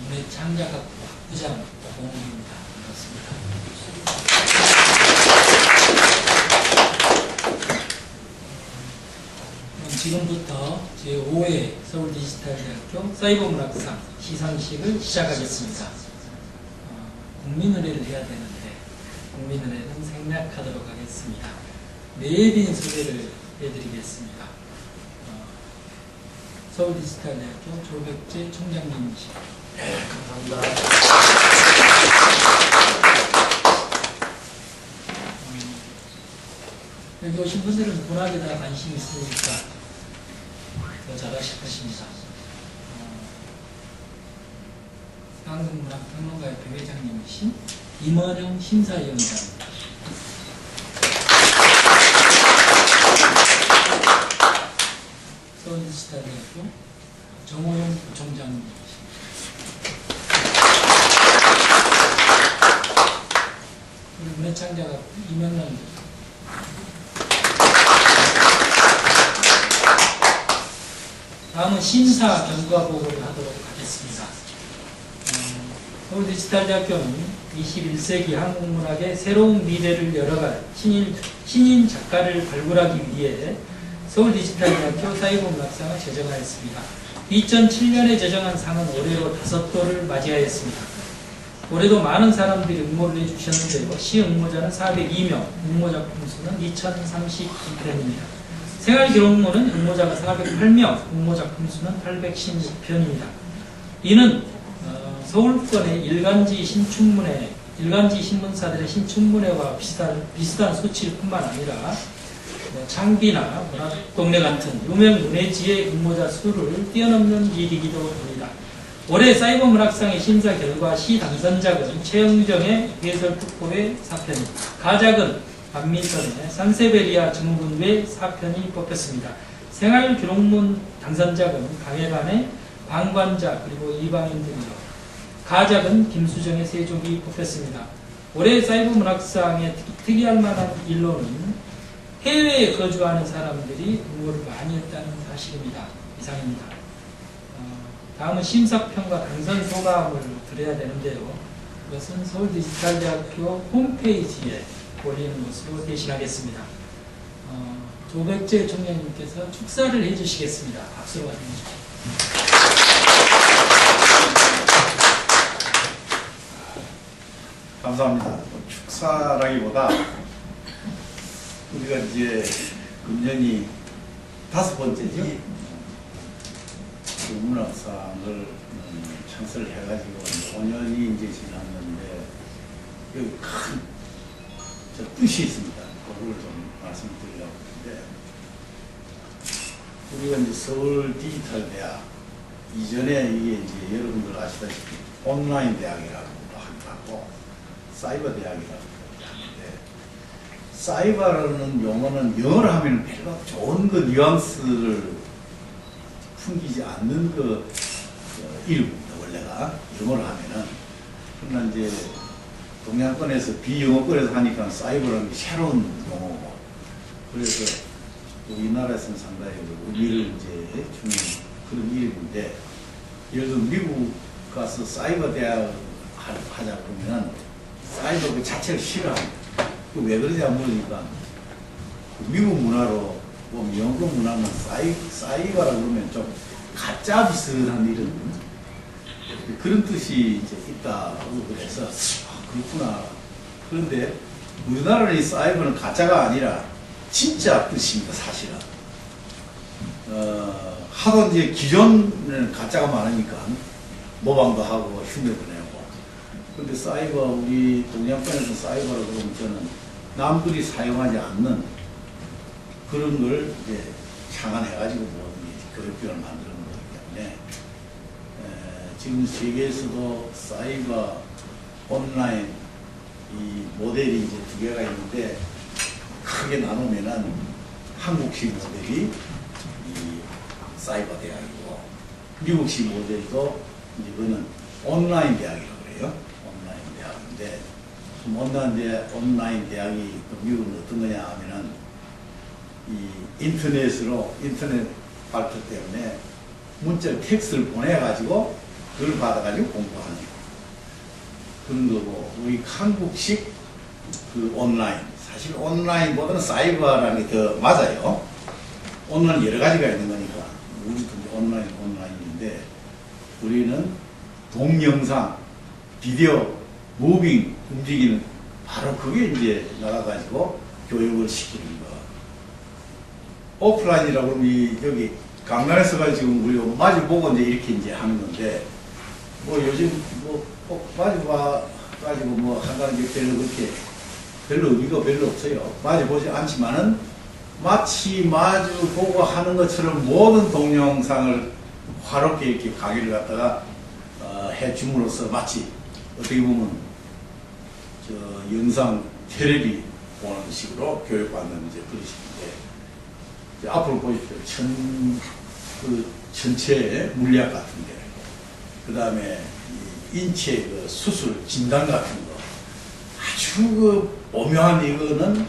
문해창작학부 학부장 고홍입니다. 반갑습니다. 지금부터 제5회 서울디지털대학교 사이버문학상 시상식을 시작하겠습니다. 국민의례를 해야 되는데 국민의례는 생략하도록 하겠습니다. 내빈 소개를 해드리겠습니다. 서울디지털대학교 조백재 총장님이시죠. 네, 감사합니다. 여기 오신 분들은 문학에 다 관심이 있으니까 더 잘하실 것입니다. 한국문학평론가의 부회장님이신 임원영 심사위원장입니다. 서울디지털대학교 정호영 부총장님이십니다. 문해창작학부 이명란 다음은 심사 결과 보고를 하도록 하겠습니다. 서울디지털대학교는 21세기 한국문학의 새로운 미래를 열어갈 신인 작가를 발굴하기 위해 서울디지털대학교 사이버문학상을 제정하였습니다. 2007년에 제정한 상은 올해로 5도를 맞이하였습니다. 올해도 많은 사람들이 응모를 해주셨는데요. 시 응모자는 402명, 응모 작품 수는 2032편입니다. 생활기록물은 응모자가 408명, 응모 작품 수는 816편입니다. 이는 서울권의 일간지 신문사들의 신춘문회와 비슷한 수치일 뿐만 아니라 창비나 문학동네 같은 유명 문해지의 응모자 수를 뛰어넘는 일이기도 합니다. 올해 사이버문학상의 심사 결과 시 당선작은 최영정의 해설특보의 4편, 가작은 반민선의 산세베리아 증후군의 4편이 뽑혔습니다. 생활기록문 당선작은 강해관의 방관자 그리고 이방인 등이요. 가작은 김수정의 세족이 뽑혔습니다. 올해 사이버문학상에 특이할 만한 일로는 해외에 거주하는 사람들이 응모를 많이 했다는 사실입니다. 이상입니다. 다음은 심사평가 당선 소감을 드려야 되는데요. 이것은 서울디지털대학교 홈페이지에 올리는 것으로 대신하겠습니다. 조백재 총장님께서 축사를 해주시겠습니다. 박수로 맞춰주십시오. 감사합니다. 축사라기보다 우리가 이제 금년이 5번째죠. 그 문학상을 창설을 해가지고 5년이 이제 지났는데 여기 큰 뜻이 있습니다. 그걸 좀 말씀드리려고 하는데 우리가 이제 서울디지털대학 이전에 이게 이제 여러분들 아시다시피 온라인 대학이라고 하기도 하고 사이버 대학이라고 하는데 사이버라는 용어는 영어로 하면 별로 좋은 그 뉘앙스를 풍기지 않는 그 이름입니다. 원래가 영어로 하면은. 그러나 이제 동양권에서 비영어권에서 하니까 사이버라는 게 새로운 용어고 그래서 우리나라에서는 상당히 의미를 이제 주는 그런 이름인데 예를 들어 미국 가서 사이버 대학 하자 그러면은 사이버 그 자체를 싫어합니다. 왜 그러냐 물으니까 미국 문화로 보면 영국 문화는 사이버라 그러면 좀 가짜 비슷한 이런 그런 뜻이 이제 있다고 그래서 그렇구나. 그런데 우리나라의 사이버는 가짜가 아니라 진짜 뜻입니다. 사실은 하도 이제 기존에는 가짜가 많으니까 모방도 하고 흉내도 내고 그런데 사이버 우리 동양권에서 사이버라고 그러면 저는 남들이 사용하지 않는 그런 걸 이제 창안해가지고 교육비를 만드는 거기 때문에 지금 세계에서도 사이버 온라인 이 모델이 이제 2개가 있는데 크게 나누면은 한국식 모델이 이 사이버 대학이고 미국식 모델도 이제 그거는 온라인 대학이라고 그래요. 온라인 대학인데 온라인 대학이 미국은 어떤 거냐 하면은 이 인터넷 발표 때문에 문자 텍스트를 보내가지고 그걸 받아가지고 공부하는 그런 거고, 우리 한국식 그 온라인, 사실 온라인보다는 사이버라는 게 더 맞아요. 온라인 여러 가지가 있는 거니까 우리도 이제 온라인인데, 우리는 동영상, 비디오, 무빙, 움직이는 바로 그게 이제 나가가지고 교육을 시키는 거. 오프라인이라고 그러면 여기 강남에서가 지금 우리 마주 보고 이제 이렇게 이제 하는 건데, 뭐 요즘 뭐 꼭 마주 봐가지고 뭐 한다는 게 별로 의미가 별로 없어요. 마주 보지 않지만은 마치 마주 보고 하는 것처럼 모든 동영상을 화롭게 이렇게 강의를 갖다가 해줌으로써 마치 어떻게 보면 저 영상 텔레비 보는 식으로 교육받는 이제 그런 식인데, 앞으로 보십시오. 전체 물리학 같은데, 그 다음에 인체 그 수술 진단 같은 거, 아주 그 오묘한 이거는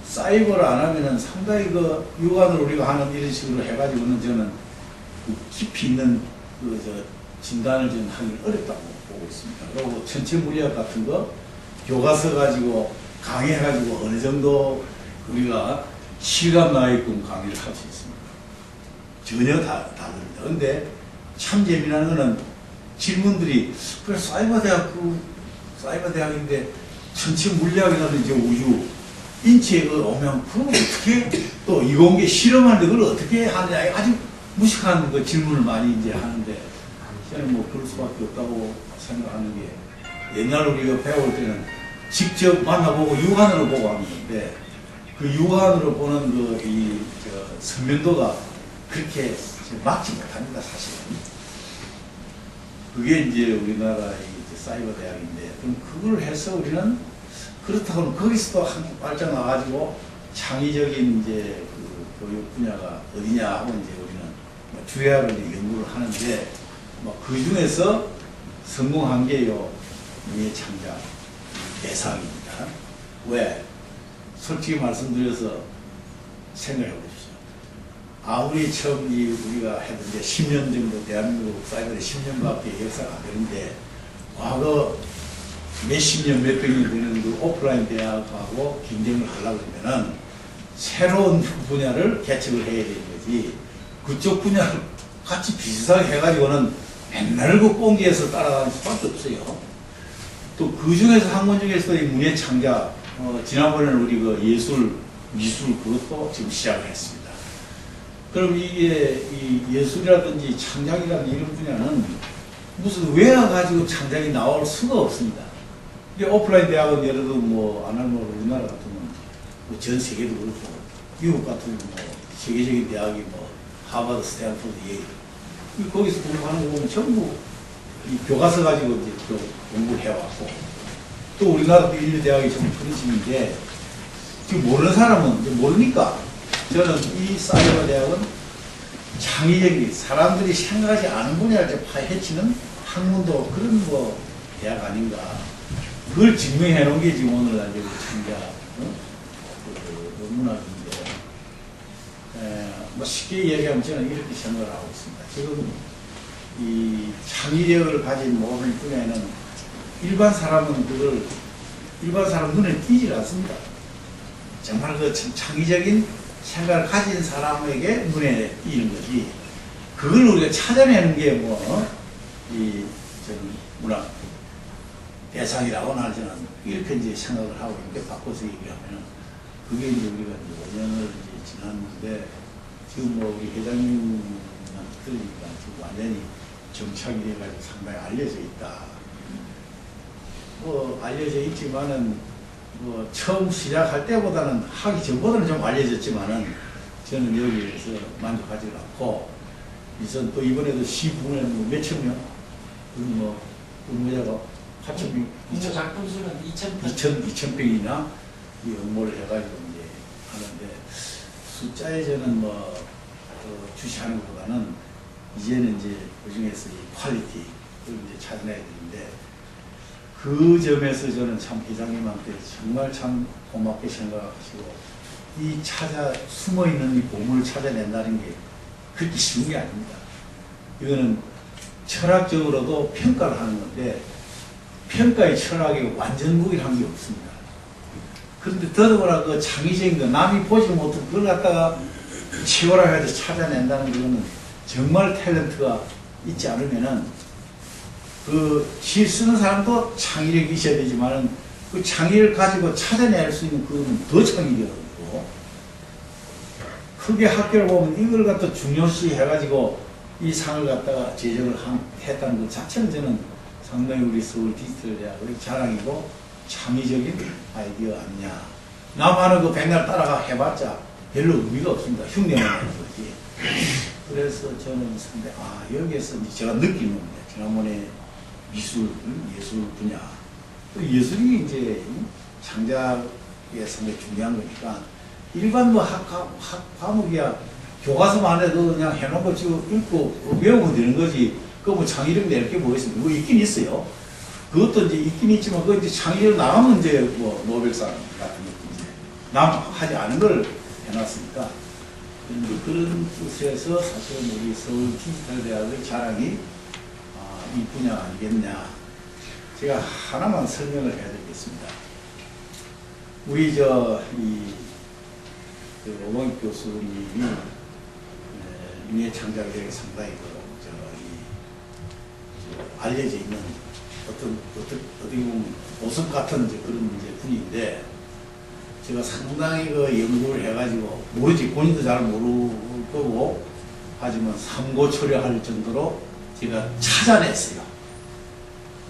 사이버를 안 하면은 상당히 그 육안으로 우리가 하는 이런 식으로 해가지고는 저는 그 깊이 있는 그 저 진단을 좀 하기 어렵다고 보고 있습니다. 그리고 전체 물리학 같은 거 교과서 가지고 강의해가지고 어느 정도 우리가 실감 나게끔 강의를 할 수 있습니다. 전혀 다릅니다. 근데 참 재미난 거는 질문들이, 그래 사이버대학인데 전체 물리학이라든지 우주, 인체에 오면 그걸 어떻게 또 이공계 실험하는데 그걸 어떻게 하느냐, 아주 무식한 그 질문을 많이 이제 하는데, 저는 뭐 그럴 수밖에 없다고 생각하는 게, 옛날 우리가 배울 때는 직접 만나보고 육안으로 보고 하는 건데, 그 육안으로 보는 그 선명도가 그렇게 맞지 못합니다, 사실은. 그게 이제 우리나라의 사이버 대학인데, 그럼 그걸 해서 우리는 그렇다고 하면 거기서도 한 발짝 나가지고 창의적인 이제 그 교육 분야가 어디냐 하고 이제 우리는 주야로 연구를 하는데, 그 중에서 성공한 게요, 미래 창작 대상입니다. 왜? 솔직히 말씀드려서 생각해 보십시오. 아무리 처음 우리가 했는데 10년 정도 대한민국 사이버에 10년밖에 역사가 안 되는데, 과거 몇십 년, 몇 백년이 되는 그 오프라인 대학하고 경쟁을 하려고 그러면은 새로운 분야를 개척을 해야 되는 거지, 그쪽 분야를 같이 비슷하게 해가지고는 맨날 그 꽁기에서 따라가는 수밖에 없어요. 또 그 중에서 학문 중에서 이 문예 창작, 지난번에는 우리 그 미술 그것도 지금 시작을 했습니다. 그럼 이게 이 예술이라든지 창작이라든지 이런 분야는 무슨 외워가지고 창작이 나올 수가 없습니다. 이게 오프라인 대학은 예를 들어 뭐 안 하면 우리나라 같으면 뭐 전 세계도 그렇고, 미국 같은 뭐 세계적인 대학이 뭐 하버드, 스탠포드, 예일, 거기서 공부하는 거 보면 전부 이 교과서 가지고 이제 또 공부를 해왔고, 또 우리나라도 인류 대학이 좀 그런 식인데, 지금 모르는 사람은 이제 모르니까, 저는 이 사이버 대학은 창의적인 사람들이 생각하지 않은 분야를 파헤치는 학문도 그런 뭐 대학 아닌가. 그걸 증명해 놓은 게 지금 오늘날 여기 창작 그 문학인데, 뭐 쉽게 얘기하면 저는 이렇게 생각을 하고 있습니다. 지금 이 창의력을 가진 모든 분야에는 일반 사람 눈에 띄질 않습니다. 정말 그 창의적인 생각을 가진 사람에게 눈에 띄는 거지, 그걸 우리가 찾아내는 게 이 문학 대상이라고 나는 저는 이렇게 이제 생각을 하고 있는데, 바꿔서 얘기하면은 그게 이제 우리가 이제 5년을 이제 지났는데, 지금 뭐 우리 회장님한테 들으니까 지금 완전히 정착이 돼가지고 상당히 알려져 있다. 뭐 알려져 있지만은 뭐 처음 시작할 때보다는 하기 전보다는 좀 알려졌지만은 저는 여기에서 만족하지 않고, 우선 또 이번에도 시군에 뭐 몇천 명, 뭐 근무자가 8,000명, 공모 작품 수는 2,000평. 이 응모를 해가지고 이제 하는데, 숫자에 저는 뭐 주시하는 것보다는 이제는 이제 그 중에서 이 퀄리티를 이제 찾아내야 되는데, 그 점에서 저는 참 회장님한테 정말 참 고맙게 생각하시고, 이 숨어있는 이 보물을 찾아낸다는 게 그렇게 쉬운 게 아닙니다. 이거는 철학적으로도 평가를 하는 건데 평가의 철학에 완전 무일한 게 없습니다. 그런데 더더구나 그 창의적인 거 남이 보지 못한 그걸 갖다가 치워라 해서 찾아낸다는 거는 정말 탤런트가 있지 않으면은 그 시 쓰는 사람도 창의력이 있어야 되지만은 그 창의를 가지고 찾아낼 수 있는 그건 더 창의력이고 크게 학교를 보면 이걸 갖다 중요시 해가지고 이 상을 갖다가 제정을 했다는 것 자체는 저는 상당히 우리 서울 디지털 대학의 자랑이고 창의적인 아이디어 아니냐. 남하는 그 백날 따라가 해봤자 별로 의미가 없습니다. 흉내만 내는 거지. 그래서 저는 상당히 여기에서 이제 제가 느끼는 건데 지난번에 예술 분야 예술이 이제 창작에 상당히 중요한 거니까 일반 뭐 학 과목이야 교과서만 해도 그냥 해놓은 거 지금 읽고 외우면 되는 거지. 그 뭐 창의력 낼 게 뭐 있습니까? 뭐 있긴 있어요. 그것도 이제 있긴 있지만 그 이제 창의력 나가면 이제 뭐 노벨상 같은 거 이제 남 하지 않은 걸 해놨으니까 그런 뜻에서 사실은 우리 서울 디지털 대학의 자랑이 이 분야 아니겠냐. 제가 하나만 설명을 해드리겠습니다. 우리 오광익 교수님이 미래 창작력이 상당히 알려져 있는 어떻게 보면 보석 같은 그런 분인데 제가 상당히 그 연구를 해가지고 모르지 본인도 잘 모를 거고 하지만 삼고초려할 정도로 제가 찾아냈어요.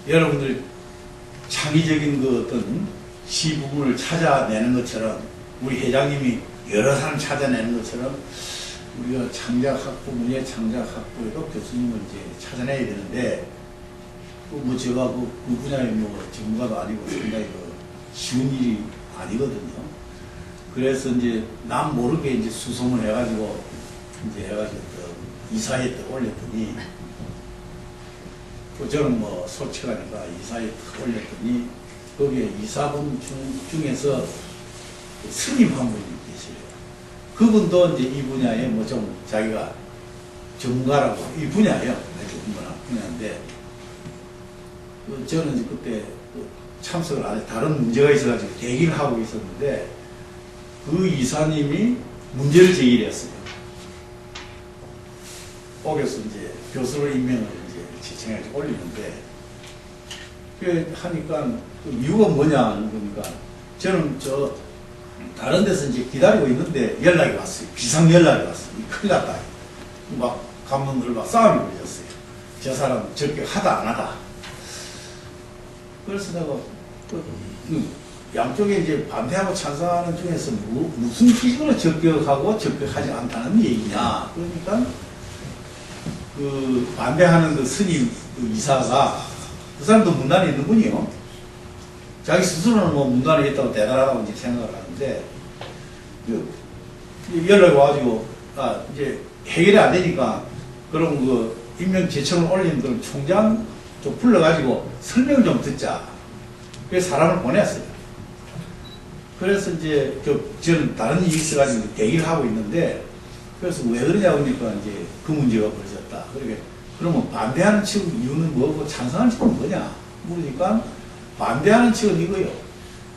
여러분들 창의적인 그 어떤 시 부분을 찾아내는 것처럼 우리 회장님이 여러 사람 찾아내는 것처럼 우리가 창작학부, 문예창작학부에도 교수님을 이제 찾아내야 되는데 뭐 제가 그 분야의 뭐 전문가도 아니고 상당히 쉬운 일이 아니거든요. 그래서 이제 남 모르게 이제 수송을 해가지고 이사에 또 올렸더니 저는 뭐 솔직하니까 이사에 올렸더니 거기에 이사분 중에서 스님 한 분이 계세요. 그분도 이제 이 분야에 뭐 좀 자기가 전문가라고 이 분야예요. 분야인데 저는 이제 그때 참석을 안 해 다른 문제가 있어가지고 대기를 하고 있었는데 그 이사님이 문제를 제기를 했어요. 거기서 이제 교수를 임명을 이제 지청해서 올리는데 그 하니까 그 이유가 뭐냐 그러니까 저는 다른 데서 이제 기다리고 있는데 연락이 왔어요. 비상 연락이 왔어요. 큰일 났다. 막 감독들 막 싸움이 벌어졌어요. 저 사람 적격하다 안 하다. 그래서 내가 양쪽에 이제 반대하고 찬성하는 중에서 무슨 기준으로 적격하고 적격하지 않다는 얘기냐. 그러니까 그 반대하는 그 스님 그 이사가 그 사람도 문단에 있는 분이요. 자기 스스로는 뭐 문단에 있다고 대단하다고 이제 생각을 하는데 연락이 와가지고 이제 해결이 안 되니까 그럼 그 임명 제청을 올린 그 총장 좀 불러가지고 설명을 좀 듣자. 그래서 사람을 보냈어요. 그래서 이제 저는 다른 일이 있어가지고 대기를 하고 있는데 그래서 왜 그러냐고 하니까 이제 그 문제가 벌어졌다. 그러면 반대하는 측 이유는 뭐고 찬성하는 측은 뭐냐? 물으니까 반대하는 측은 이거요.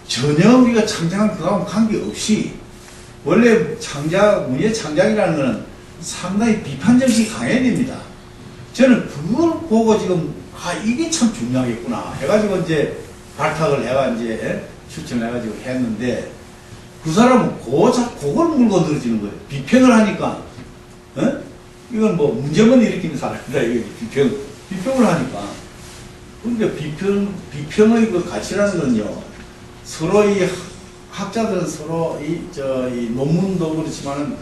전혀 우리가 창작한 그거하고 관계없이 원래 문예 창작이라는 것은 상당히 비판정신이 강해야 됩니다. 저는 그걸 보고 지금 이게 참 중요하겠구나 해가지고 이제 발탁을 해가 이제 추천을 해가지고 했는데 그 사람은 그걸 물고 늘어지는 거예요. 비평을 하니까 이건 뭐 문제만 일으키는 사람이다. 이게 비평을 하니까. 그러니까 비평의 그 가치라는 건요. 서로 이 학자들은 서로 이 논문도 그렇지만은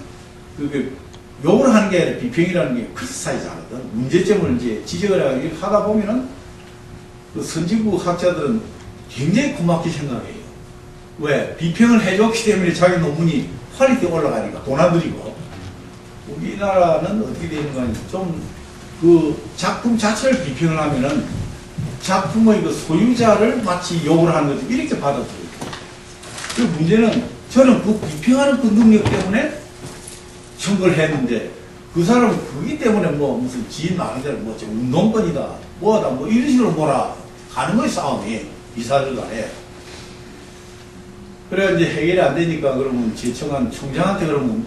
그게 욕을 하는 게 아니라 비평이라는 게 크리티사이즈 하거든. 문제점을 이제 지적을 하다 보면은 그 선진국 학자들은 굉장히 고맙게 생각해요. 왜? 비평을 해줬기 때문에 자기 논문이 퀄리티 올라가니까 돈 안 들이고. 우리나라는 어떻게 되는가 좀 그 작품 자체를 비평을 하면은 작품의 그 소유자를 마치 욕을 하는 거죠. 이렇게 받아들여요. 그 문제는 저는 그 비평하는 그 능력 때문에 청구를 했는데 그 사람은 그기 때문에 뭐 무슨 지인 많은 데는 뭐 운동권이다, 뭐하다, 뭐 이런 식으로 뭐라 가는 거예요, 싸움이. 이사들 간에. 그래, 이제 해결이 안 되니까 그러면 제청한 총장한테 그러면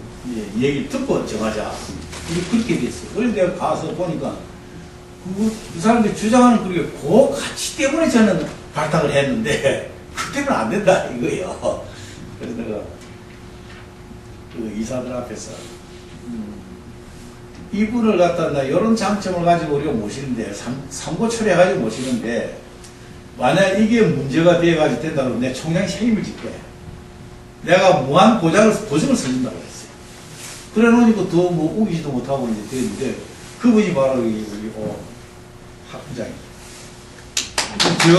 얘기를 듣고 정하자. 우리 그렇게 됐어요. 그래서 내가 가서 보니까 그 사람들이 주장하는 그게 그 가치 때문에 저는 발탁을 했는데 그 때문에 안 된다 이거예요. 그래서 내가 그 이사들 앞에서 이분을 갖다 나 이런 장점을 가지고 우리가 모시는데 삼고 처리해가지고 모시는데 만약 이게 문제가 되어가지고 된다 그러면 내 총장이 책임을 질게. 내가 무한 보장을 서준다고 했어요. 그래 놓으니까 더 뭐 우기지도 못하고 이제 됐는데 그분이 바로 우리 학부장이에요. 제가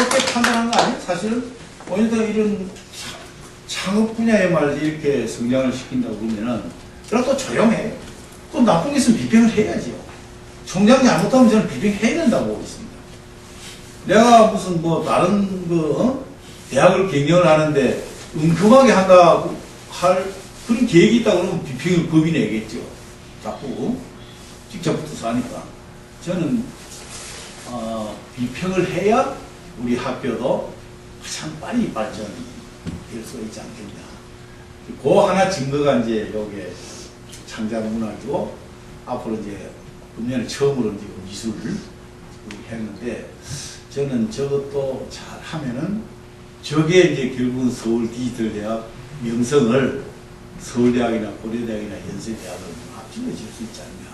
어떻게 판단한 거 아니에요? 사실은 오히려 이런 창업 분야에 말 이렇게 성장을 시킨다고 그러면은 그럼 또 조용해. 또 나쁜 게 있으면 비평을 해야지요. 총장이 잘못하면 저는 비평해야 된다고 보고 있습니다. 내가 무슨 뭐 다른 대학을 경영을 하는데 은큼하게 한다고 할 그런 계획이 있다 그러면 비평을 법이 내겠죠. 자꾸 직접 붙어서 하니까 저는 비평을 해야 우리 학교도 가장 빨리 발전될 수 있지 않겠냐. 그 하나 증거가 이제 여기에 창작문화이고 앞으로 이제 금년에 처음으로 이제 미술을 했는데 저는 저것도 잘 하면은 저게 이제 결국은 서울 디지털대학 명성을 서울대학이나 고려대학이나 연세대학을 앞질러 질 수 있지 않냐.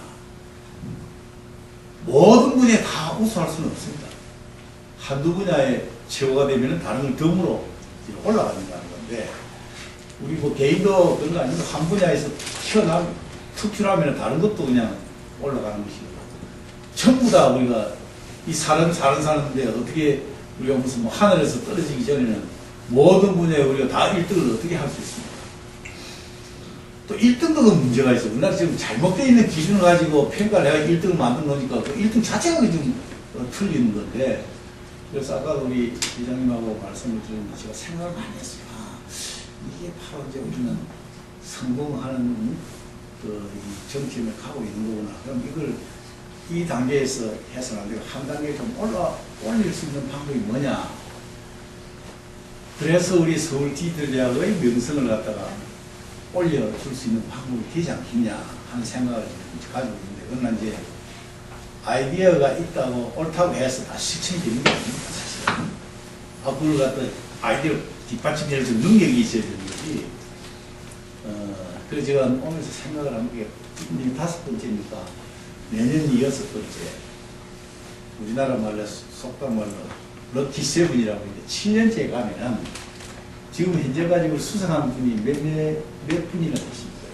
모든 분야에 다 우수할 수는 없습니다. 한두 분야에 최고가 되면은 다른 걸 덤으로 올라가는다는 건데 우리 뭐 개인도 그런 거 아니고 한 분야에서 튀어나오면 특출하면 다른 것도 그냥 올라가는 것이고 전부 다 우리가 이 사는데 어떻게 우리가 무슨 뭐 하늘에서 떨어지기 전에는 모든 분야에 우리가 다 1등을 어떻게 할 수 있습니까? 또 1등도 그 문제가 있어. 우리나라 지금 잘못되어 있는 기준을 가지고 평가를 해가 1등을 만들어 놓으니까 그 1등 자체가 좀 틀리는 건데 그래서 아까 우리 회장님하고 말씀을 드렸는데 제가 생각을 많이 했어요. 이게 바로 이제 우리는 성공하는 그 정점에 가고 있는 거구나. 그럼 이걸 이 단계에서 해서는 안 되고 한 단계 좀 올릴 수 있는 방법이 뭐냐. 그래서 우리 서울 디지털대학의 명성을 갖다가 올려줄 수 있는 방법이 되지 않겠냐 하는 생각을 가지고 있는데 그러나 이제 아이디어가 있다고 옳다고 해서 다 실천이 되는 게 아닙니다. 사실은. 그걸 갖다 아이디어 뒷받침해줄 수 있는 능력이 있어야 되는 거지. 그래서 제가 오면서 생각을 한 게 5번째니까 내년이 6번째. 우리나라 말로 속담 말로 럭키 세븐이라고 있는데 7년째 가면은 지금 현재 가지고 수상한 분이 몇 분이나 되십니까?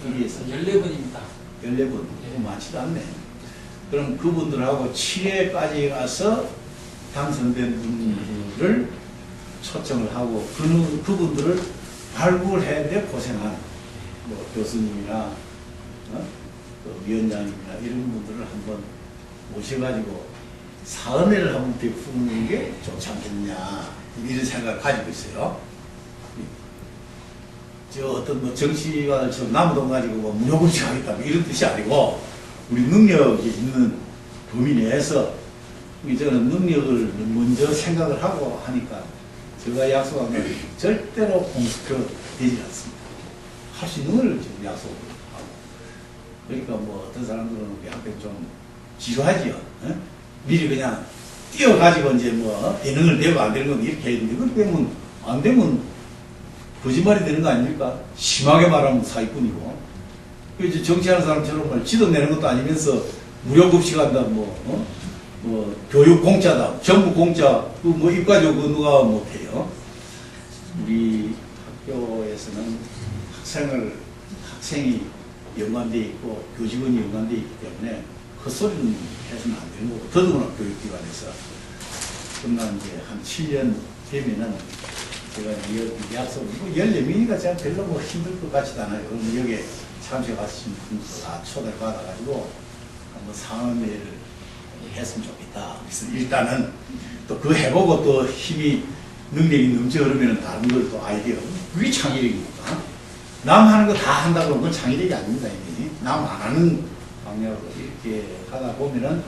여기에서 14분입니다. 14분. 많지도 않네. 그럼 그분들하고 7회까지 가서 당선된 분들을 초청을 하고 그분들을 발굴했는데 고생한 뭐 교수님이나 위원장님이나 이런 분들을 한번 모셔가지고 사은회를 한번 베푸는 게 좋지 않겠냐 이런 생각을 가지고 있어요. 저 어떤 뭐 정치관을 나무동 가지고 뭐 무효군식하겠다 뭐 이런 뜻이 아니고 우리 능력이 있는 범위 내에서 저는 능력을 먼저 생각을 하고 하니까 제가 약속한 건 절대로 공수표되지 않습니다. 할 수 있는 걸 지금 약속을 하고 그러니까 뭐 어떤 사람들은 우리 학교 좀 지루하지요. 미리 그냥 뛰어가지고 이제 뭐 예능을 내고 안 되는 건 이렇게 해야 되는데 그렇게 되면 안 되면 거짓말이 되는 거 아닙니까? 심하게 말하면 사기꾼이고. 이제 정치하는 사람처럼 말 지도 내는 것도 아니면서 무료 급식한다, 뭐 교육 공짜다, 전부 공짜, 그 뭐 입가지고 그 누가 못해요. 우리 학교에서는 학생이 연관돼 있고 교직원이 연관돼 있기 때문에 헛소리는 해서는 안 되는 거고 더더구나 교육기관에서. 그러나 이제 한 7년 되면은 제가 이 약속을, 14명이니까 제가 별로 뭐 힘들 것 같지도 않아요. 그럼 여기에 참석하신 분들 다 초대를 받아가지고 한번 상황회를 했으면 좋겠다. 그래서 일단은 또 그거 해보고 또 힘이, 능력이 넘쳐 흐르면 다른 걸 또 아이디어, 그게 창의력이니까. 남 하는 거 다 한다고 그러면 그건 창의력이 아닙니다. 남 안 하는 방향으로 이렇게 하다 보면은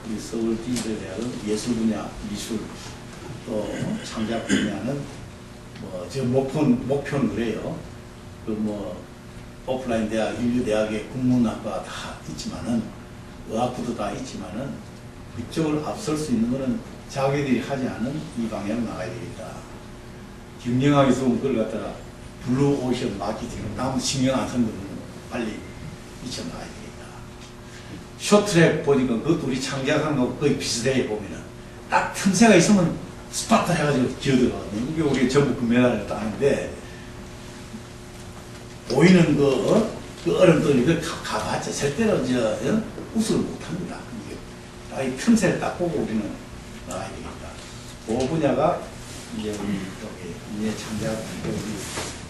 우리 서울지대대학은 예술 분야, 미술, 또 창작 분야는 뭐 제 목표는 그래요. 그 뭐 오프라인 대학, 인류대학의 국문학과 다 있지만은 의학부도 다 있지만은 이쪽을 앞설 수 있는 거는 자기들이 하지 않은 이 방향으로 나가야 되겠다. 경영학에서 그걸 갖다가 블루 오션 마케팅, 남 신경 안 쓰는 거는 빨리 미쳐나가야 되겠다. 쇼트트랙 보니까 그것도 우리 창작한 거 거의 비슷해 보면은 딱 틈새가 있으면 스파트 해가지고 기어들어가거든요. 이게 우리 전부 금메달을 따는데 보이는 그 얼음덩이 그 가봤자 절대로 우승을 못합니다. 이게 이 틈새를 딱 보고 우리는 나가야 되겠다. 그 분야가 이제 우리 여기 이해 창작 우리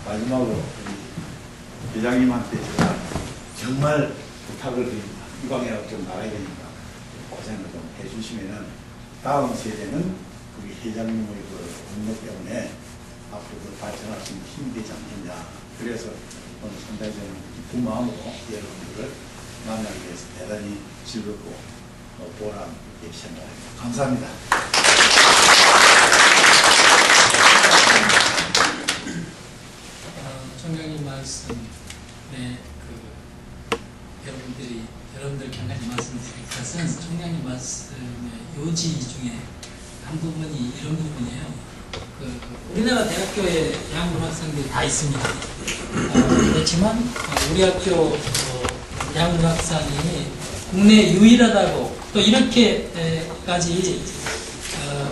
마지막으로 우리 회장님한테 제가 정말 부탁을 드립니다. 이 방향으로 좀 나가야 되니까 고생을 좀 해주시면은 다음 세대는 우리 회장님의 그 업무 때문에 앞으로 발전할 수 있는 힘이 되지 않겠냐. 그래서 오늘 상당히 저는 기쁜 마음으로 여러분들을 만나기 위해서 대단히 즐겁고 보람 있게 생각합니다. 감사합니다. 총장님 말씀에 여러분들 경관님 말씀 드릴 것은 총장님 말씀의 요지 중에 한 부분이 이런 부분이에요. 우리나라 대학교에 대학문학생들이 다 있습니다. 그렇지만 우리 학교 대학문학상이 국내 유일하다고 또 이렇게까지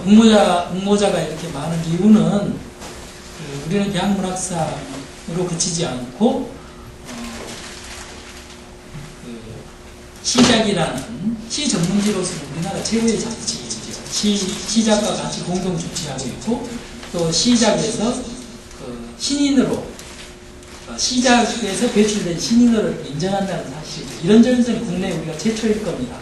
응모자가 이렇게 많은 이유는 우리는 대학문학상으로 그치지 않고 시작이라는 시 전문지로서는 우리나라 최고의 장치이죠. 시작과 같이 공동 주최하고 있고 또 시작에서 신인으로 시작에서 배출된 신인으로 인정한다는 사실 이런 점에서는 국내 우리가 최초일 겁니다.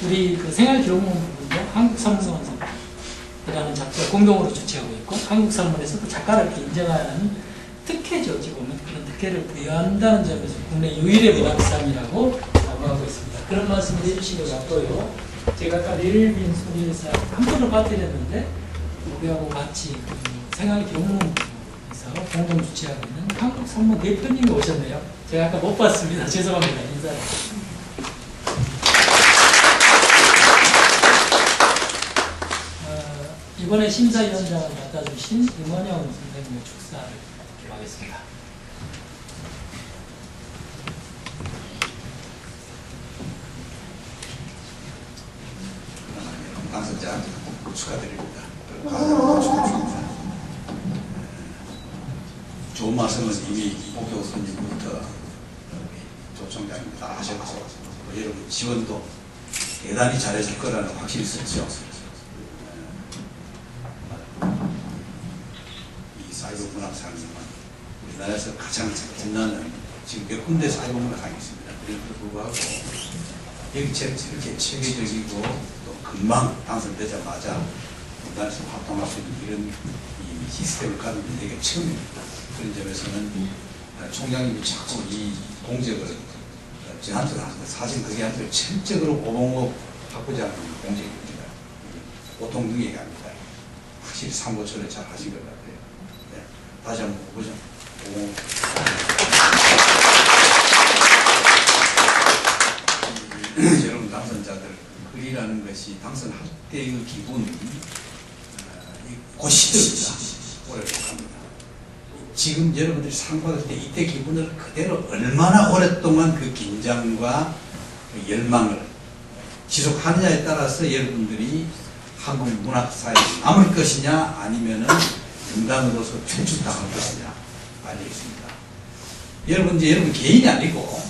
우리 그 생활기록문 부분도 한국산문이라는 작가 공동으로 주최하고 있고 한국산문에서도 작가를 이렇게 인정하는 특혜죠. 어찌 보면 그런 특혜를 부여한다는 점에서 국내 유일의 문학상이라고 자부하고 있습니다. 그런 말씀을 해주신 것 같고요. 제가 아까 릴빈 소리에서 한 번을 빠뜨렸는데 우리하고 같이 생활기록문에서 공동 주최하고 있는 한국산문 대표님이 오셨네요. 제가 아까 못 봤습니다. 죄송합니다. 인사를. 이번에 심사위원장을 맡아주신 임원영 선생님의 축사를 하겠습니다. 당선자 축하드립니다. 좋은 말씀은 이미 목표 선진부터 조 총장님 다 하셔서 여러분 지원도 대단히 잘해줄 거라는 확신이 있었죠. 이 사이버 문학상은 우리나라에서 가장 빛나는 지금 몇 군데 사이버 문학상이 있습니다. 그럼에도 불구하고 여기 이렇게 체계적이고 또 금방 당선되자마자 우리나라에서 활동할 수 있는 이런 이 시스템을 가진 게 되게 처음입니다. 그런 점에서는 총장님이 자꾸 이 공적을 저한테 하는데 사실 그게 아니라 전적으로 오봉업 바꾸지 않는 공적입니다. 보통 능력이 아닙니다. 확실히 삼고초를 잘 하신 것 같아요. 네. 다시 한번 보죠. 여러분 당선자들 글이라는 것이 당선할 때의 기분 고시적이다. 오랫동안 지금 여러분들이 상 받을 때 이때 기분을 그대로 얼마나 오랫동안 그 긴장과 그 열망을 지속하느냐에 따라서 여러분들이 한국 문학사에 남을 것이냐 아니면은 등단으로서 퇴출당할 것이냐 알리겠습니다. 여러분 이제 여러분 개인이 아니고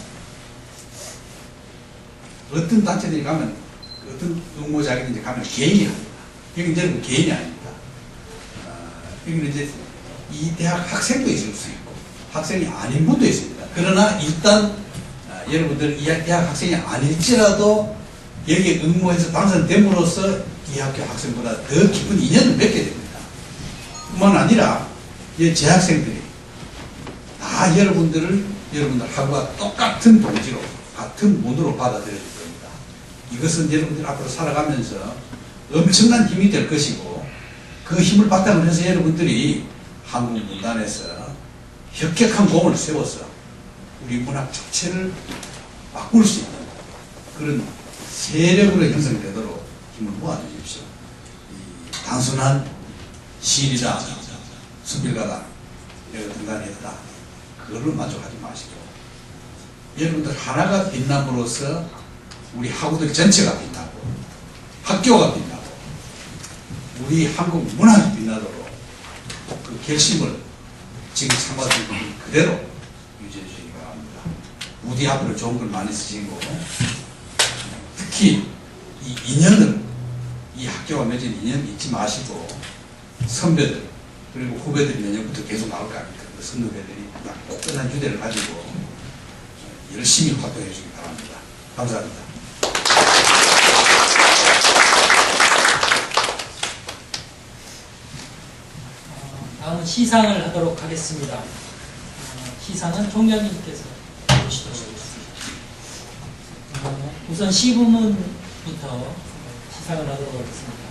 어떤 단체들이 가면 어떤 응모자기든지 가면 개인이 합니다. 여기 이제 여러분 개인이 아닙니다. 여기는 이제 이 대학 학생도 있을 수 있고 학생이 아닌 분도 있습니다. 그러나 일단 여러분들 이 대학 학생이 아닐지라도 여기에 응모해서 당선됨으로써 이 학교 학생보다 더 깊은 인연을 맺게 됩니다. 뿐만 아니라 이 재학생들이 다 여러분들 하고와 똑같은 동지로, 같은 문으로 받아들여질 겁니다. 이것은 여러분들 앞으로 살아가면서 엄청난 힘이 될 것이고, 그 힘을 바탕으로 해서 여러분들이 한국 문단에서 혁혁한 공을 세워서 우리 문학 자체를 바꿀 수 있는 그런 세력으로 형성되도록 힘을 모아주십시오. 이 단순한 시인이다, 수필가다, 내가 등단했다, 그걸로 만족하지 마시고, 여러분들 하나가 빛남으로써 우리 학우들 전체가 빛나고, 학교가 빛나고, 우리 한국 문학이 빛나도록 그 결심을 지금 참아주신 분 그대로 유지해 주시기 바랍니다. 무디 앞으로 좋은 걸 많이 쓰시고, 특히 이 인연을, 이 학교가 맺은 인연 잊지 마시고, 선배들 그리고 후배들이 내년부터 계속 나올 거 아닙니까? 그 선후배들이 꼭 끝난 유대를 가지고 열심히 활동해 주시기 바랍니다. 감사합니다. 다음은 시상을 하도록 하겠습니다. 시상은 총장님께서 해주시도록 하겠습니다. 우선 시부문부터 시상을 하도록 하겠습니다.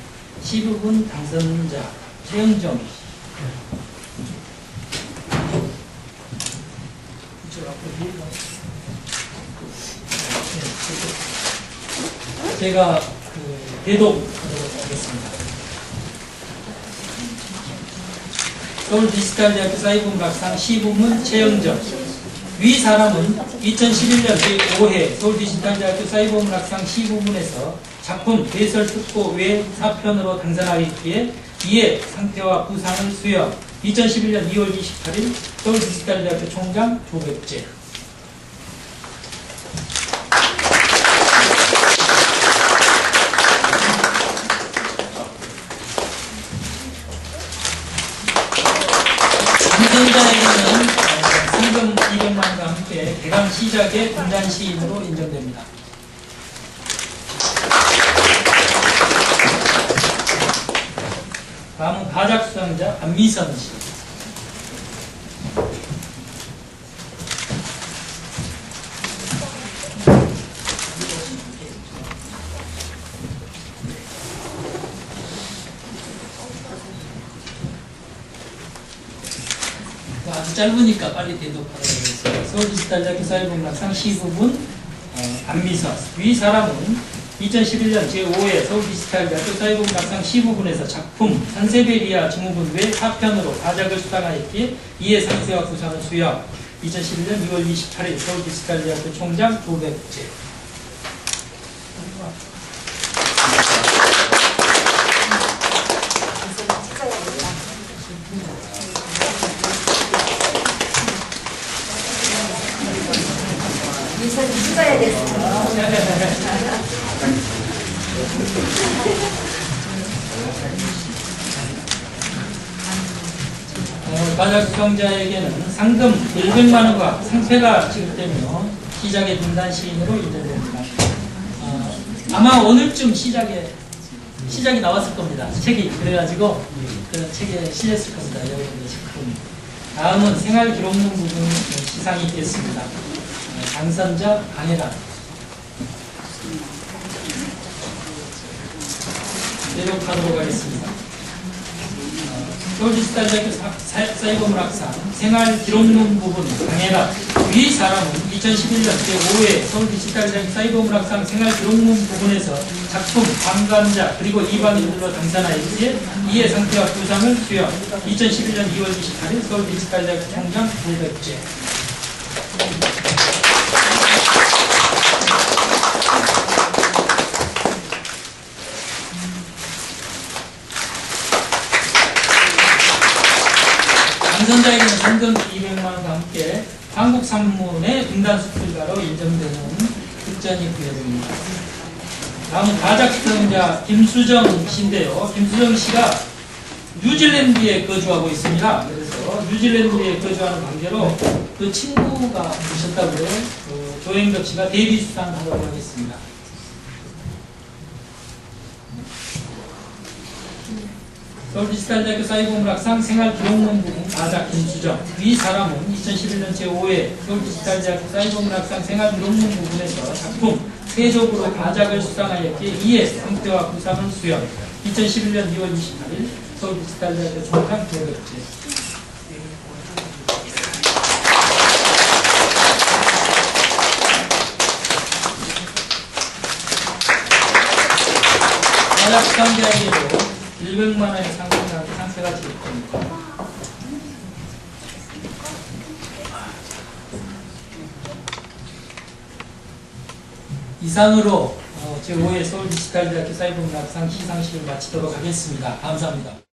시부문 당선자 최영정 씨. 이쪽 앞으로 밀어. 제가 대독하도록 하겠습니다. 서울 디지털대학교 사이버문학상 시부문 최영정. 위 사람은 2011년 제5회 서울 디지털대학교 사이버문학상 시부문에서 작품 대설특보 외 4편으로 당선하였기에 이에 상태와 부상을 수여 2011년 2월 28일 서울 디지털대학교 총장 조백재. 당선자에게는 상금 200만 원과 함께 개강 시작의 분단 시인으로 인정됩니다. 다음은 가작 수상자 안미선 씨. 아주 짧으니까 빨리 대독하도록 하겠습니다. 서울 디지털대학교 사회문학상 시부문 안미선. 위 사람은 2011년 제5회 서울 디지털대학교 사회문학상 시부문에서 작품 산세베리아 증후군 외 4편으로 가작을 수상하였기에 이에 상세와 부상을 수여 2011년 2월 28일 서울 디지털대학교 총장 조백재. 가작 수상자에게는 상금 100만 원과 상패가 지급되며 시작의 분단 시인으로 인정됩니다. 아마 오늘쯤 시작이 나왔을 겁니다. 책이. 그래가지고 그 책에 실렸을 겁니다. 여러분들 작품. 다음은 생활 기록문 부분 시상이 있겠습니다. 당선자 강혜란. 대독하도록 하겠습니다. 서울 디지털대학교 사이버문학상 생활 기록문 부분 강혜란. 위 사람은 2011년 제5회 서울 디지털대학교 사이버문학상 생활 기록문 부분에서 작품 관감자 그리고 이방인들로 당선하였기에 이에 상태와 부상을 수여 2011년 2월 28일 서울 디지털대학교 총장 조백재. 당선자에게는 상금 200만 원과 함께 한국 산문의 분단 수필가로 인정되는 특전이 부여됩니다. 다음은 가작 수상자 김수정 씨인데요. 김수정 씨가 뉴질랜드에 거주하고 있습니다. 그래서 뉴질랜드에 거주하는 관계로 그 친구가 오셨다고요. 조행덕 씨가 대비 수상하도록 하겠습니다. 서울디지털대학교 사이버문학상 생활기록문 부분 가작 김수정. 이 사람은 2011년 제5회 서울디지털대학교 사이버문학상 생활기록문 부분에서 작품 세적으로 가작을 수상하였기에 이에 상태와 부상을 수여. 2011년 2월 28일 서울디지털대학교 총상 개업제. 가작 수상자에게도 100만 원의 상세가 지급됩니다. 이상으로 제5회 서울디지털대학교 사이버문학상 시상식을 마치도록 하겠습니다. 감사합니다.